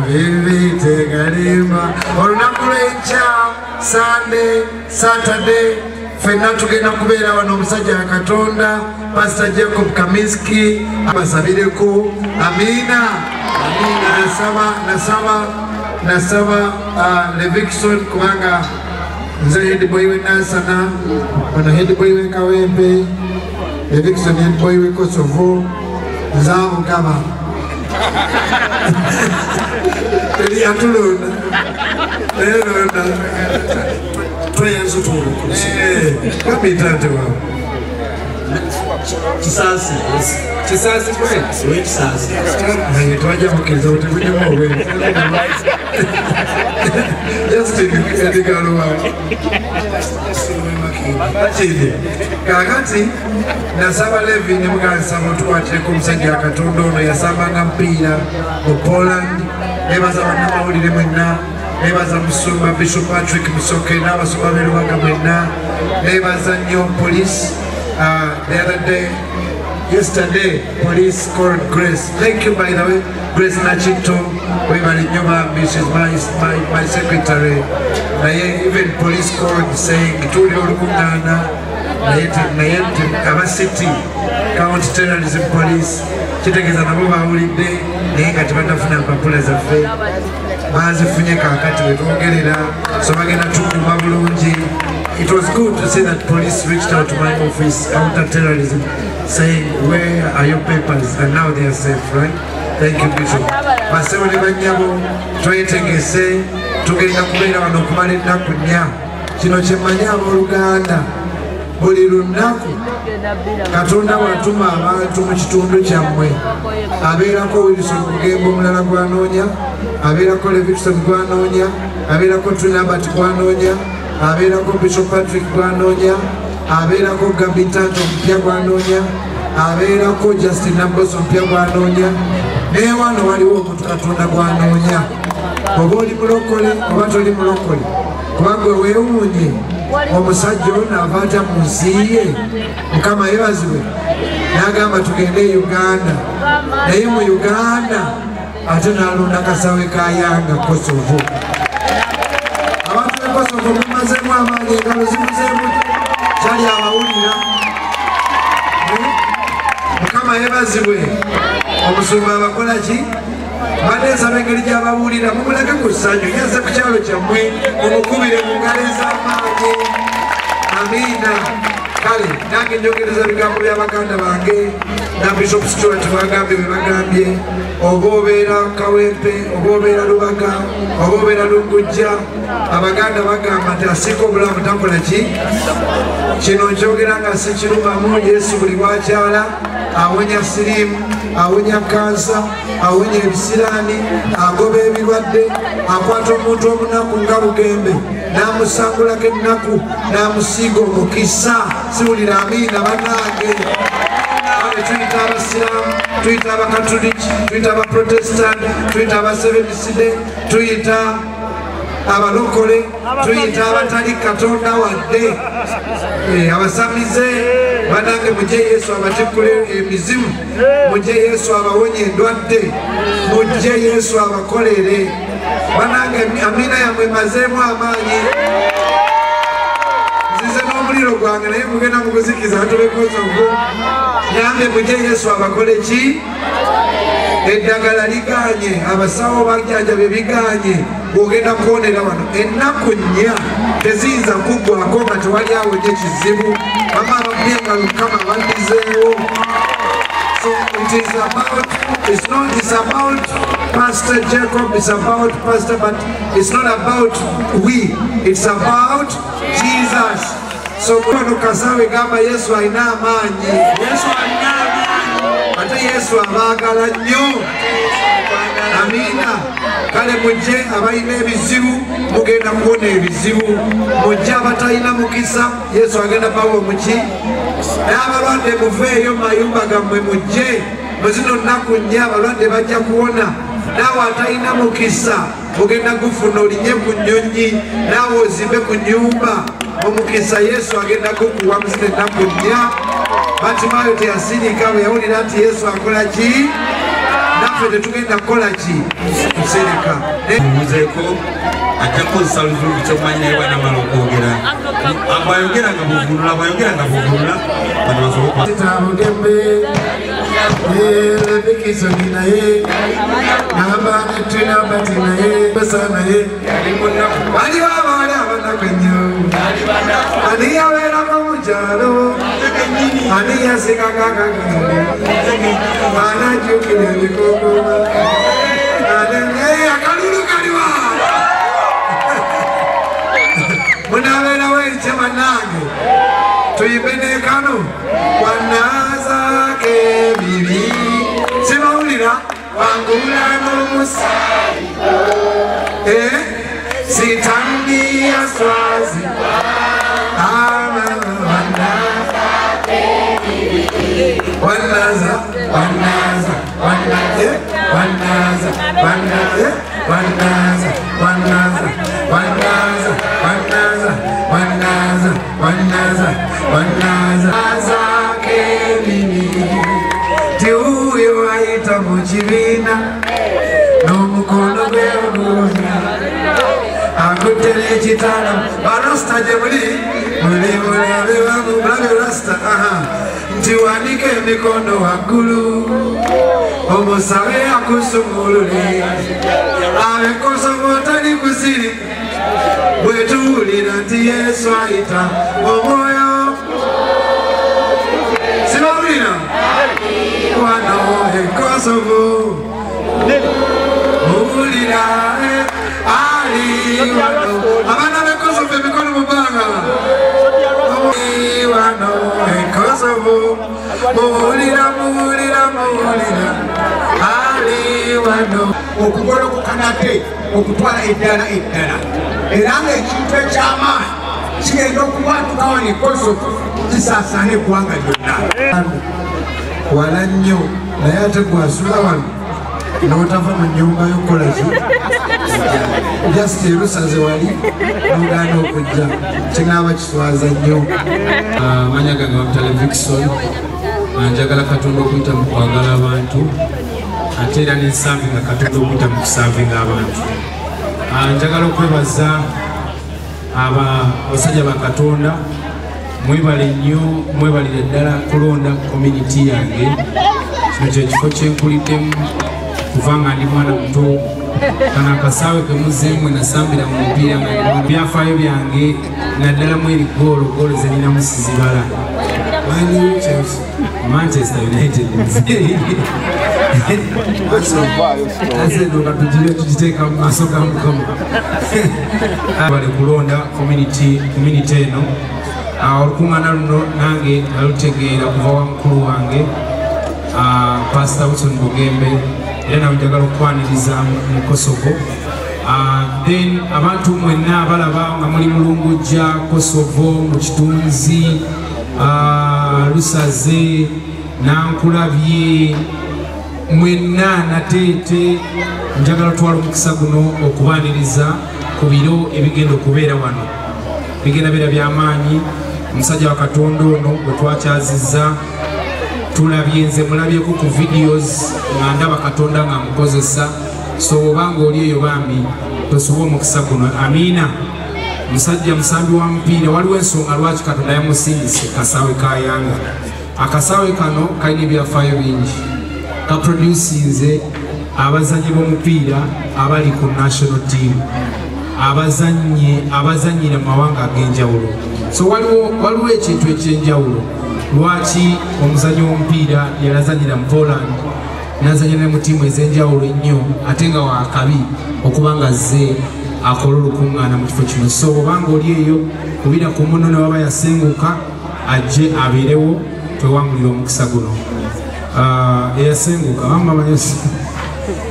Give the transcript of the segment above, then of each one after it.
Vivi tegalima olunakulencha Sunday Saturday fena tugenda kubeera wano musajja Katonda Pastor Jacob Kaminsky abasabireko amina nasaba Levikson kubanga nze head boy we Nasana ono head boy we Kawempe Levikson head boy we Kosovo nzaamu kama Eli atulona Tuyenzo tulu kapitante wao Kisasi kwe we kisasi Hayi twaja mukiza utekunye mwe Just edikalo wao Chidi kakati nasaba Levi ni mugasa mutu wateko musajja Katonda ono yasaba nga mpira mu Poland nebaza bannamawulire mwenna nebaza musumba Bishop Patrick Musoke n'abasumba b'erubaga mwenna nebaza nnyo police the other day yesterday police called Grace. Thank you by the way Grace Nachito she's my secretary. Even police called saying tuli olukungana abasiti county terrorism police kitegeza nabo bawulidde naye nga tebatafuna mpapula zaffe bazifunye kakati wetwogerera so bagenda tukuuma bulungi. It was good to see that police reached out to my office, counter-terrorism, saying, where are your papers? And now they are safe, right? Thank you, Bishop. Basewo ne banyabo twetegese tugenda kubeera wano okumala ennaku nnya. Kino kye mmanyi abooluganda buli lunaku Katonda watuma abantu mu kitundu kyammwe abeerako Wilson Mugembe omulala gwanoonya, abeerako Levikson gwanoonya, abeerako Tunabati gwanoonya, abeerako Bishop Patrick gwanoonya, abeerako Gabi Tanto mpya gwanoonya, abeerako Justin Namboso mpya gwanoonya, naye wano waliwo omuntu Katonda gwanoonya. Oba oli mulokole oba toli mulokole kubanga weewuunye omusajja ono ava atya mu nsi ye Mukama yeebazibwe n'agamba tugende Uganda naye mu Uganda ate n'alonda kasawe ka Yanga Kosovo. Abantu b'e Kosovo mumazeemu amaanyi engalo zimuzeemu kyali abawulira. Mukama yeebazibwe omusumba abakola ki baneesaba engeri gy'abawulira mumuleke ku ssanyu yazze ku kyalo kyammwe omukubire mu ngalo ez'amaanyi. Amiina. Kale nange njogereza bigambo bya baganda bange na Bishop Stuart bagambye bwe bagambye oba obeera Kawempe oba obeera Lubaga oba obeera Lungujja abaganda bagamba nti asiika obulamu takola ki. Kino nkyogera nga si kirumamu. Yesu buli bwakyala awonya siriimu, awonya kansa, awonya ebisiraani, agoba ebirwadde, akwata omuntu omunaku nga Bugembe n'amusangulako ennaku n'amusiiga omukisa. Siwulira amiina bannange. Tuyita abasiraamu, tuyita abakatoliki, tuyita abaprotestant, tuyita abaseventh-day, tuyita abalokole, tuyita abatali Katonda wadde abasamize. Banange mujje Yesu abatikule emizimu, mujje Yesu abawonye endwadde, mujje Yesu abakolere. Banange amiina yammwe mazeemu amaanyi. Nzize n'omuliro gwange naye mugenda muguzikiza atubekozogo. Nyambe mujje Yesu abakole ki? Eddagala liganye, abasawo bajjanjabe biganye, ogenda kuwonera wano. Ennaku nnya teziyinza kuggwako nga tewali awonye kizibu. Mama ababye nga Mukama bandizeewo. So it's about Pastor Jacob, it's about Pastor, but it's not about we, it's about Jesus. So kuno kasawe gamba Yesu alina amaanyi. Yesu alina amaanyi. Ate Yesu abaagala nnyo. Amiina. Kale mujje abalina ebizibu mugenda kuwona ebizibu. Mujje abatalina mukisa Yesu agenda bawa muki. N'abalwadde muveeyo mayumba gammwe mujje. Muzino nnaku nnya abalwadde bajja kuwona. Naawe atalina mukisa ogenda gufuna olinye ku nnyonyi naawe ozimbe ku nnyumba. Omukisa Yesu agenda kukuwa muzino ennaku nnya. Batimayo teyasirika bwe yawulira nti Yesu akola ki? Naffe tetugenda kukola ki? Kusereka. waka muzeko atako salvu bichomanya bana malokogera abayogera ngabuvulula bana basoboka tabugembe bikiso ninaye nabana tuna batinaye basana ye ali baba abana kwenyo ali yawera kumujalo ali yasika kaka ana jukile bikoko akalulu kaliwa munawera weche manange tuyibene kano wanaza ke bibi simaulira wangula n'omusaayi sitambi aswazi wanaza tiuyo aita muchivina n'omukono gwe ogumya akuttele ekitala barasta gye muli mulabe rasta nti wanike emikono waggulu omusabe akusumulule abekosobo otali kusiri bwetuwulira nti yesu ayita omwoyo sibawulira wano ekosobo muwulira ali wano abaana bekosobo emikono mubanga wano ekosobo muwulira ali wano okugolokoka nate okutwala eddala era ng'ekintu ekyamaanyi kigenda okubwatuka wano ekosobo kisaasaana eggwanga lyonna wala nnyo naye ate gwasula wano n'otava mu nnyumba y'okukolaki just erusaze wali n'ogaana okujja kinaaba kiswaza nnyo. Amanya gange Wamutale Vicson, njagala Katonda okuyita mu kwagala abantu ate era n'ensavinga Katonda okuyita mu kusavinga abantu. Njagala okwebaza abasajja ba Katonda, mwebale nnyo, mwebalire ddala kulonda community yange. Kino kyekifo kyenkuliddemu kuva nga ndi mwana muto. Kano akasaawe kemuzeemu nasambira mu mupiira nga byafaayo byange naddala mu eri goolo ze ninamu sizibala. Manchester United tugibe tugiteeka mu maaso ga Mukama. Bali kulonda community eno. Olukuŋŋaana luno nange nalutegeera kuva wa mukulu wange Pastor Wilson Bugembe, era nawe njagala okwaniriza mu Kosovo. Then abantu mwenna abalaba nga muli Mulungujja, Kosovo, mu Kitunzi, Lusaze, Nankulabye, mwenna Nateete, njagala twala omukisa guno okubaniriza ku biro ebigenda okubeera wano. Bigenda beera by'amaanyi. Omusajja wa Katonda ono bwe twakyazizza tulabye, nze mulabyeko ku videos nga ndaba Katonda nga mukozesa. So obanga oli eyo bambi tosuba omukisa guno. Amiina. Musajja musambi wa mupiira, waliwo ensonga lwaki Katonda yamusindise kasaawe ka Yanga. Akasaawe kano kalina ebyafaayo bingi. Kaproducinze abazannyi b'omupiira abali ku national team, abazanyira mu mawanga ag'enjawulo. So waliwo ekintu ekyenjawulo. Lwaki omuzannyi w'omupiira yalazanyira mu Poland n'azanyira mu ttiimu ez'enjawulo ennyo ate nga wakabi okuba nga azze akola olukuŋŋaana mu kifo kino. So obanga oli eyo kubira ku muno ne waba yasenguka ajje abeerewo twewangulira omukisa guno. Eyasenguka bamumanya.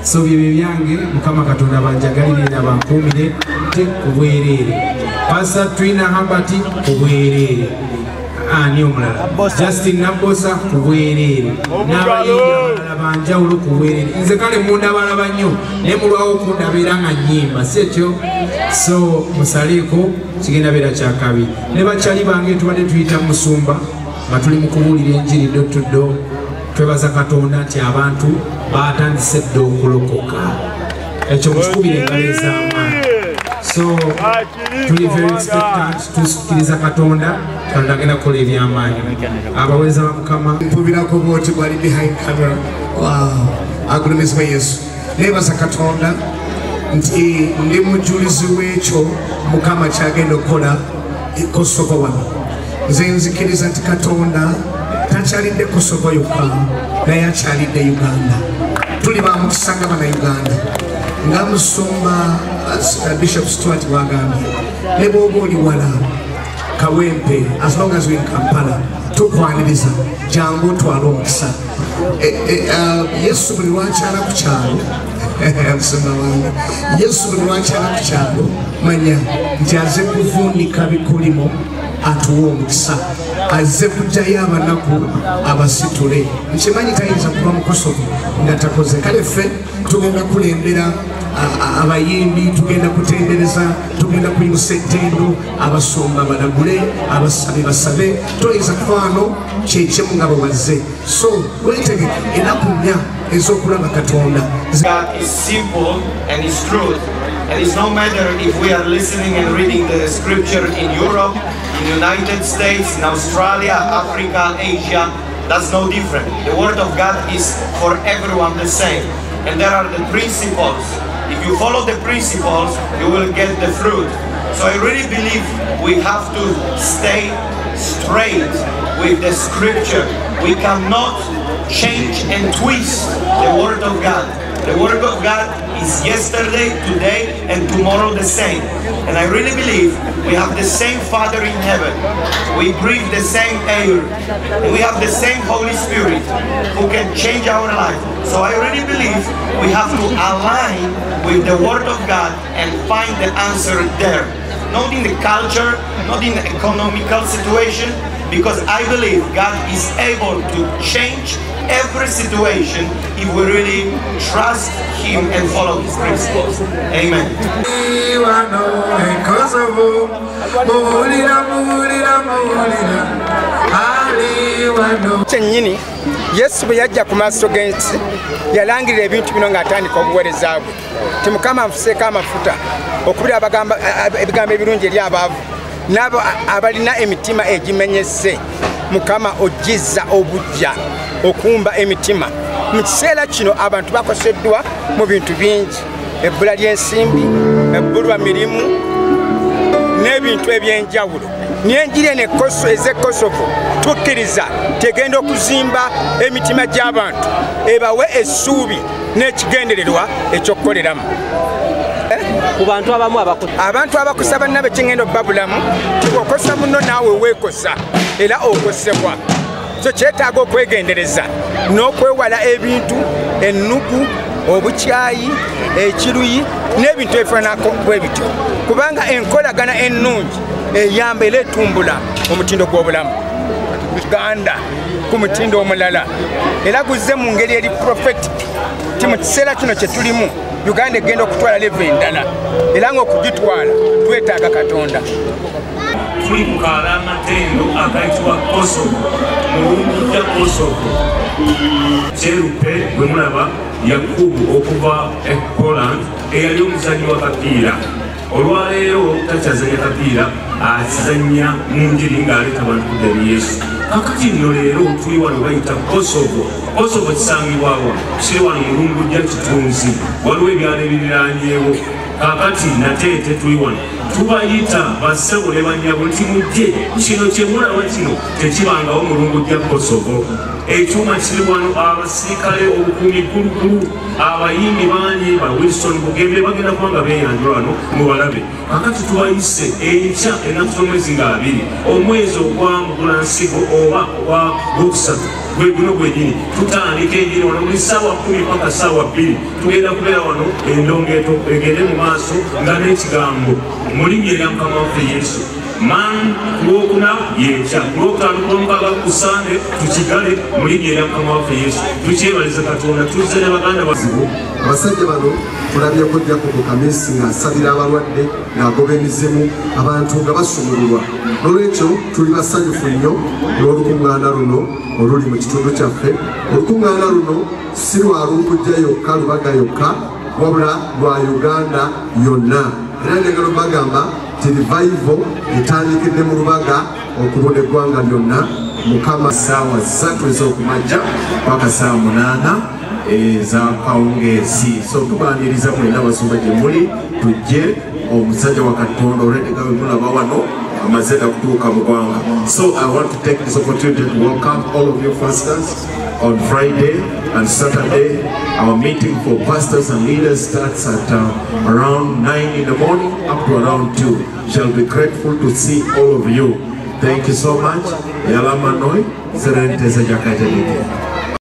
So byebyo byange, Mukama Katonda banjagalire era bankuumire te ku bwereere. Pastor Twina Hambert ku bwereere. Ani omulala Justin Nabosa ku bwereere, n'abayimbi abalala banjawulo ku bwereere. Nze kale mundabalaba nnyo naye mulwawo kundabeera nga nnyimba si ekyo. So musaleeko kigenda beera kyakabi. Ne bakyali bange tubadde tuyita Musumba nga tuli mu kubuulira enjiri door to door. Twebaza Katonda nti abantu batandise dda okulokoka. ekyo mutukubire engalo ez'amaanyi. So tuli very expectant, tusikiriza Katonda Katonda agenda kukola eby'amaanyi. Abaweereza ba Mukama mpubirako bwoti bwali behind camera. Agulumizibwa Yesu. Neebaza Katonda nti ndi mujulizi w'ekyo Mukama kyagenda okukola e Kosovo wano. Nze nzikiriza nti Katonda takyalidde Kosovo yokka naye akyalidde Uganda. Tuli ba mukisa nga Bannayuganda. Nga Musumba Bishop Stuart wagambye ne bw'oba oli wala Kawempe, as long as we in Kampala tukwaniriza jangu twala omukisa. Yesu buli lwakyala ku kyalo Musumba wange, Yesu buli lwakyala ku kyalo manya nti aze kuvuunika bikulimo atuwa omukisa, azze kuggyayo abanaku abasitule. Nkimanyi tayinza kuba mu Kosovo nga takoze. Kale ffe tugenda kulembera abayimbi, tugenda kutendereza, tugenda kuyimusa ettendo, abasumba balagule, abasabe basabe. Toyinza kufaano kyekimu nga bwewazze. So wetegeke ennaku nnya ez'okulaba Katonda. God is simple and is truth. And it's no matter if we are listening and reading the scripture in Europe, in the United States, in Australia, Africa, Asia, that's no different. The word of God is for everyone the same. And there are the principles. If you follow the principles, you will get the fruit. So I really believe we have to stay straight with the scripture. We cannot change and twist the word of God. The word of God is yesterday, today, and tomorrow the same. And I really believe we have the same Father in heaven. We breathe the same air. And we have the same Holy Spirit who can change our life. So I really believe we have to align with the word of God and find the answer there. Not in the culture, not in the economical situation, because I believe God is able to change every situation if we really trust Him and follow His principles. Amen. Kyennyini Yesu bwe yajja ku maaso g'ensi yalangirira ebintu bino ng'atandika obuweereza bwe. Ti Mukama anfuseeko amafuta okubira ebigambo ebirungi eri abaavu n'abo abalina emitima egimenyese. Mukama ojjizza obujja okumba emitima. Mu kiseera kino abantu bakoseddwa mu bintu bingi, ebbula ly'ensimbi, ebbulwa mirimu n'ebintu ebyenjawulo. Naye enjiri eno ez'e Kosovo tukkiriza tegenda okuzimba emitima gy'abantu, ebawe essuubi n'ekigendererwa eky'okukoleramu. Abantu abakosa bannabe kyengenda obbabulamu okosa muno naawe weekosa era okosebwa. So kyetaaga okwegendereza n'okwewala ebintu ennugu, obukyayi, ekiruyi n'ebintu ebifaananako bwe bityo, kubanga enkolagana ennungi eyamba era etumbula omutindo gw'obulamu Uganda ku mutindo omulala, era guzze mu ngeri eri prophetic ti mu kiseera kino kye tulimu Uganda egenda okutwala level endala, era ng'okugitwala twetaaga Katonda. Tuli kukaala amatendo agayitibwa Kosovo, mulungu gya Kosovo. Kyerupe bwe mulaba Yakubu okuva e Poland eyali omuzannyi wa kapiira. Olwaleero takyazanya kapiira, akizannya mu njiri ng'aleeta abantu ku ddembe Yesu. Kakati nno leero tuli wano bayita Kosovo. Kosovo kisangibwawo kiri wano mulungu gya Kitunzi, waliwo ebyalo ebiriraanyeewo. Kakati nateete tuli wano tubayita bassebo ne bannyabo nti mujje kino kye mulaba kino tekibangawo mulungu gya Kosovo. Ekyuma kiri wano, abasirikale obukuumi ggulugulu, abayimbi bangi ba Wilson Bugembe bagenda kuba nga beeyanjula wano mubalabe. Kakati tubayise enkya ennaku z'omwezi nga 2 omwezi ogwamugula nsigo oba ogwa Gwokusatu gwe guno gwennyini tutandika enjiri wano buli ssaawa 10 paka ssaawa 2 tugenda kubeera wano endongeeto egende mu maaso nga n'ekigambo mu linnya erya Mukama waffe Yesu. Man kulwokuna yenkya, kulwokutaano kulwomukaaga ku Sande tukigale mu linnya erya Mukama waffe Yesu. Tukyebaliza Katonda, tuzze ne baganda bazibu. Abasajja bano tulabyeko Jacob Kamisi ng'asabira abalwadde ng'agoba emizimu, abantu nga basumululwa. N'olwekyo tuli basanyufu nnyo olw'olukuŋŋaana luno oluli mu kitundu kyaffe. Olukuŋŋaana luno si lwa lunkujja yokka, lubaga yokka, wabula lwa Uganda yonna. Era njagala bagamba ti revival etandikidde mu Lubaga okubona eggwanga lyonna. Mukama saawa 3 ez'okumajja paka saa 8 eza kawungeezi. So tubaaniriza mwenna abasumba gye muli tujje omusajja wa Katonda olw'eddegawe mulaba wano amazeda kutuuka mu ggwanga. So I want to take this opportunity to welcome all of you pastors. On Friday and Saturday, our meeting for pastors and leaders starts at around 9 in the morning up to around 2. Shall be grateful to see all of you. Thank you so much. Yalamanoi, Serente Sajakaita.